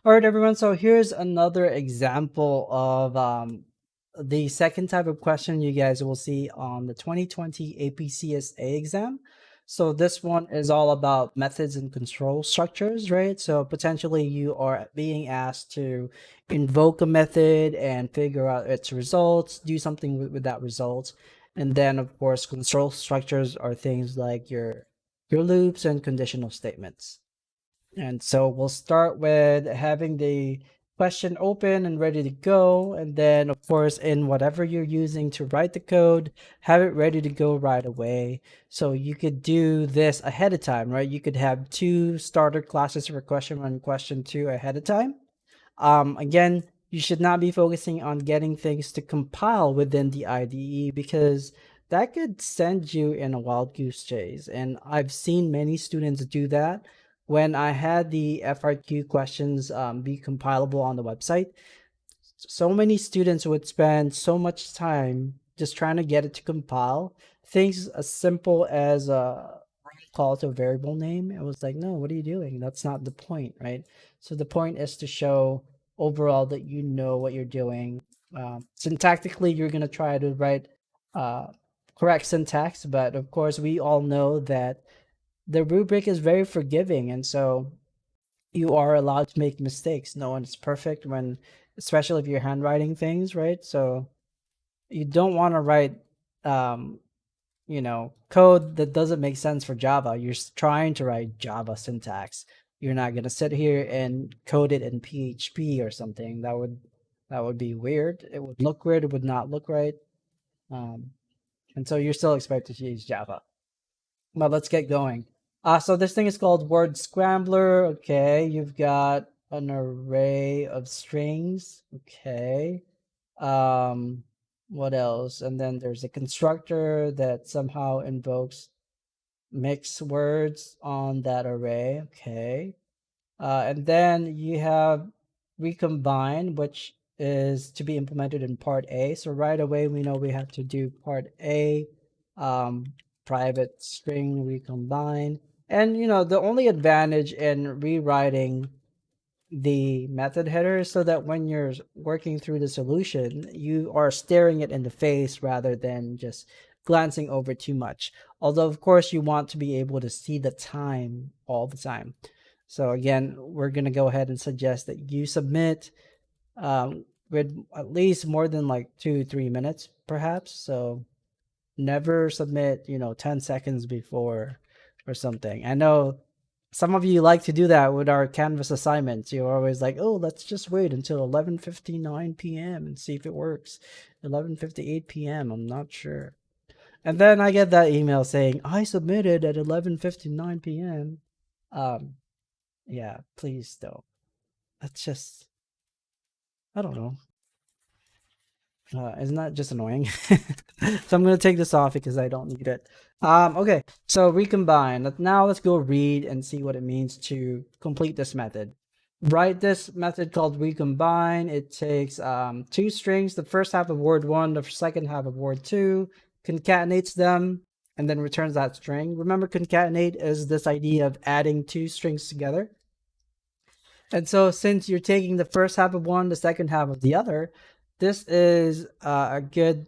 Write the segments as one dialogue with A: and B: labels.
A: All right, everyone. So here's another example of the second type of question you guys will see on the 2020 APCSA exam. So this one is all about methods and control structures, right? So potentially you are being asked to invoke a method and figure out its results, do something with that result. And then of course, control structures are things like your loops and conditional statements. And so we'll start with having the question open and ready to go. And then, of course, in whatever you're using to write the code, have it ready to go right away. So you could do this ahead of time, right? You could have two starter classes for question 1 and question 2 ahead of time. Again, you should not be focusing on getting things to compile within the IDE because that could send you in a wild goose chase. And I've seen many students do that. When I had the FRQ questions be compilable on the website, so many students would spend so much time just trying to get it to compile things as simple as a call to a variable name. It was like, no, what are you doing? That's not the point, right? So the point is to show overall that you know what you're doing. Syntactically, you're going to try to write uh, correct syntax, but of course, we all know that the rubric is very forgiving, and so you are allowed to make mistakes. No one's perfect when, especially if you're handwriting things, right? So you don't want to write, um, code that doesn't make sense for Java. You're trying to write Java syntax. You're not gonna sit here and code it in PHP or something. That would be weird. It would look weird. It would not look right. Um, and so you're still expected to use Java. But let's get going. So this thing is called WordScrambler. Okay, you've got an array of strings. Okay. Um, what else? And then there's a constructor that somehow invokes mixed words on that array. Okay. And then you have recombine, which is to be implemented in part A. So right away, we know we have to do part A, um, private string recombine. And, the only advantage in rewriting the method header so that when you're working through the solution, you are staring it in the face rather than just glancing over too much. Although, of course, you want to be able to see the time all the time. So again, we're going to go ahead and suggest that you submit with at least more than like 2-3 minutes, perhaps. So never submit, 10 seconds before or something. I know some of you like to do that with our Canvas assignments. You're always like, oh, let's just wait until 11:59 p.m. and see if it works. 11:58 p.m. I'm not sure. And then I get that email saying, I submitted at 11:59 p.m. Um, yeah, please don't. That's just, I don't know. Isn't that just annoying? So I'm gonna take this off because I don't need it. Okay, so recombine. Now let's go read and see what it means to complete this method. Write this method called recombine. It takes two strings, the first half of word 1, the second half of word 2, concatenates them, and then returns that string. Remember, concatenate is this idea of adding two strings together. And so since you're taking the first half of one, the second half of the other, this is a good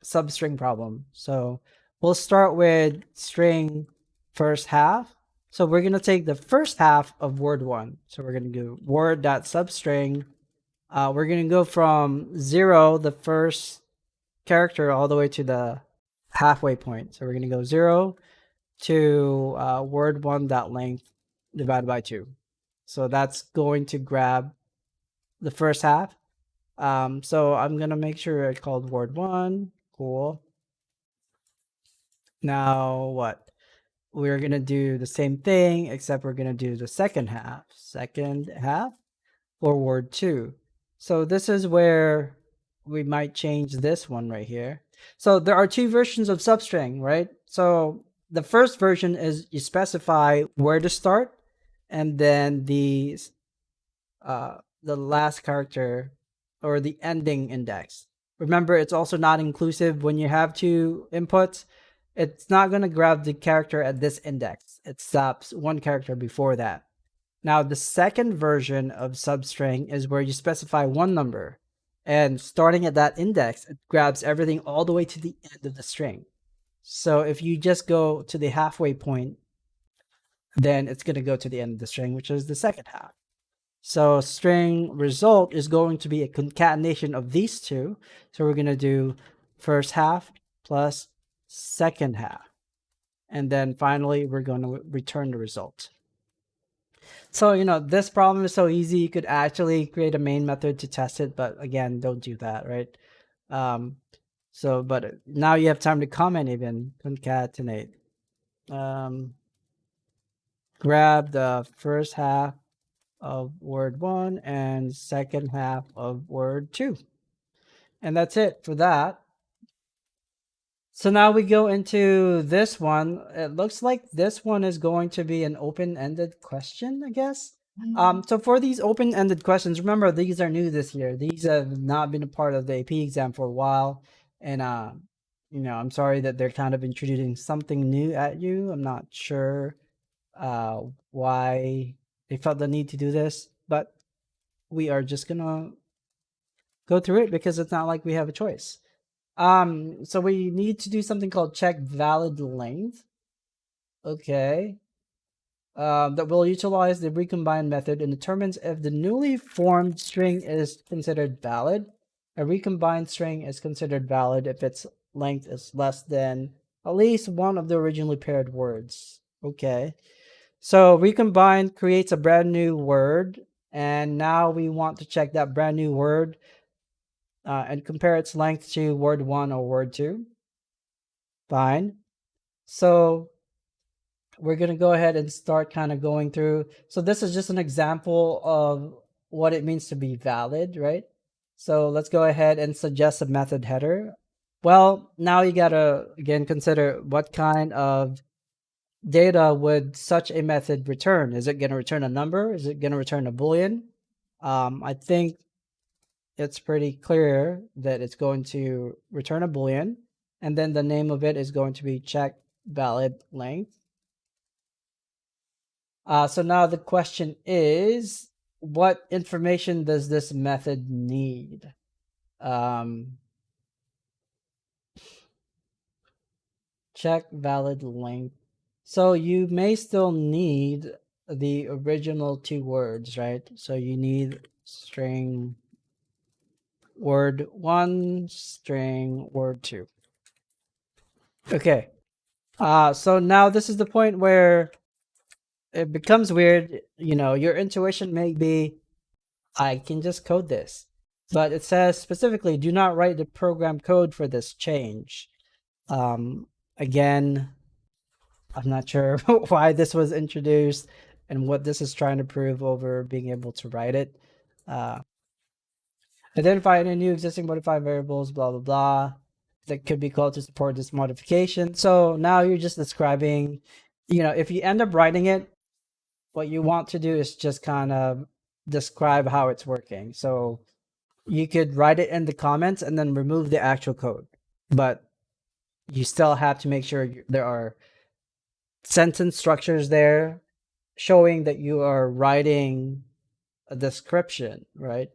A: substring problem. So we'll start with string first half. So we're going to take the first half of word 1. So we're going to do word.substring. We're going to go from 0, the first character, all the way to the halfway point. So we're going to go 0 to word1.length divided by 2. So that's going to grab the first half. So I'm going to make sure I called word 1. Cool. Now what? We're going to do the same thing, except we're going to do the second half. Second half for word 2. So this is where we might change this one right here. So there are two versions of substring, right? So the first version is you specify where to start, and then the last character or the ending index. Remember, it's also not inclusive when you have two inputs. It's not going to grab the character at this index. It stops one character before that. Now, the second version of substring is where you specify one number, and starting at that index, it grabs everything all the way to the end of the string. So if you just go to the halfway point, then it's going to go to the end of the string, which is the second half. So string result is going to be a concatenation of these two. So we're going to do first half plus second half. And then finally, we're going to return the result. So, this problem is so easy. You could actually create a main method to test it. But again, don't do that, right? But now you have time to comment even. Concatenate. Grab the first half of word 1 and second half of word 2. And that's it for that. So now we go into this one. It looks like this one is going to be an open-ended question, I guess. So for these open-ended questions, remember these are new this year. These have not been a part of the AP exam for a while. And, I'm sorry that they're kind of introducing something new at you. I'm not sure why they felt the need to do this, but we are just gonna go through it because it's not like we have a choice. So we need to do something called check valid length. Okay. That will utilize the recombine method and determines if the newly formed string is considered valid. A recombined string is considered valid if its length is less than at least one of the originally paired words. Okay. So recombine creates a brand new word, and now we want to check that brand new word and compare its length to word 1 or word 2. Fine. So we're going to go ahead and start kind of going through. So this is just an example of what it means to be valid, right? So let's go ahead and suggest a method header. Well, now you got to, again, consider what kind of data would such a method return? Is it going to return a number? Is it going to return a Boolean? I think it's pretty clear that it's going to return a Boolean, and then the name of it is going to be check valid length. So now the question is, what information does this method need? Check valid length. So you may still need the original 2 words, right? So you need string word 1, string word 2. Okay. So now this is the point where it becomes weird. Your intuition may be, I can just code this. But it says specifically, do not write the program code for this change. Again, I'm not sure why this was introduced and what this is trying to prove over being able to write it. Identify any new existing modified variables, blah, blah, blah, that could be called to support this modification. So now you're just describing, if you end up writing it, what you want to do is just kind of describe how it's working. So you could write it in the comments and then remove the actual code. But you still have to make sure there are sentence structures there showing that you are writing a description, right?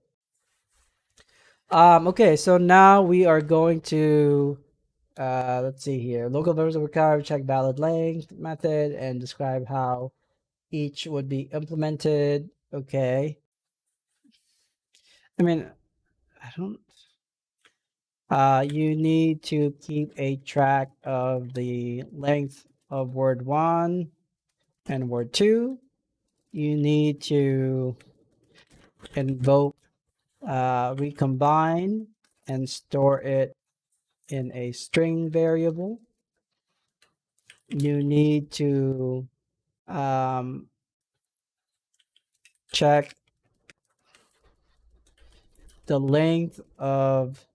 A: Okay, so now we are going to let's see here. Local verbs require check valid length method and describe how each would be implemented. Okay. I mean, I don't you need to keep a track of the length of word 1 and word 2. You need to invoke recombine and store it in a string variable. You need to check the length of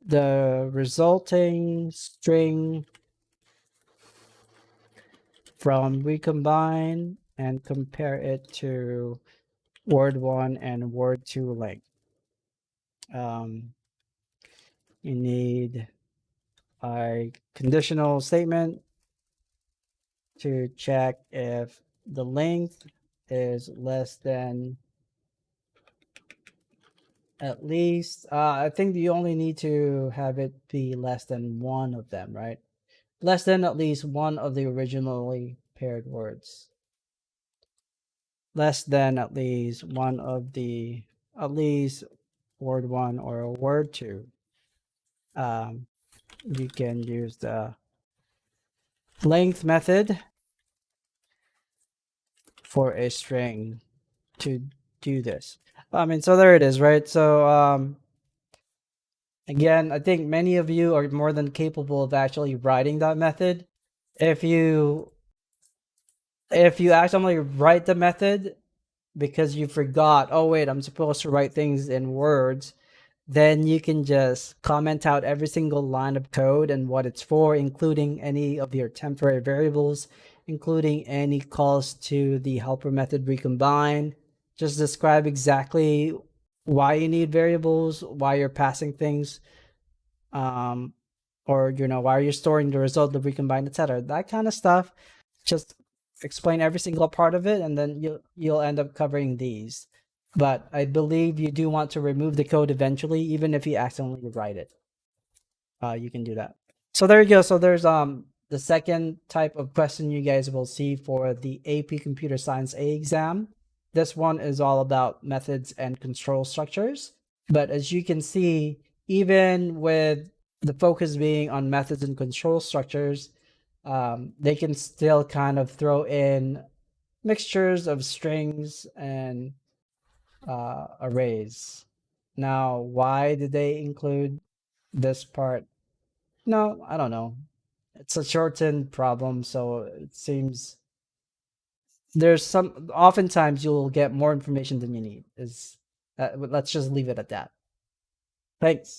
A: the resulting string from recombine and compare it to word 1 and word 2 length. You need a conditional statement to check if the length is less than at least, I think you only need to have it be less than one of them, right? Less than at least one of the originally paired words. Less than at least one of the, at least word one or word two. Um, you can use the length method for a string to do this. I mean, so there it is, right? So again, I think many of you are more than capable of actually writing that method. If you accidentally write the method because you forgot, oh wait, I'm supposed to write things in words, then you can just comment out every single line of code and what it's for, including any of your temporary variables, including any calls to the helper method recombine. Just describe exactly why you need variables, why you're passing things, um, or why are you storing the result of recombine, etc. That kind of stuff. Just explain every single part of it, and then you'll end up covering these. But I believe you do want to remove the code eventually, even if you accidentally write it. You can do that. So there you go. So there's the second type of question you guys will see for the AP Computer Science A exam. This one is all about methods and control structures. But as you can see, even with the focus being on methods and control structures, they can still kind of throw in mixtures of strings and arrays. Now, why did they include this part? No, I don't know. It's a shortened problem, so it seems there's some. Oftentimes, you'll get more information than you need. Let's just leave it at that. Thanks.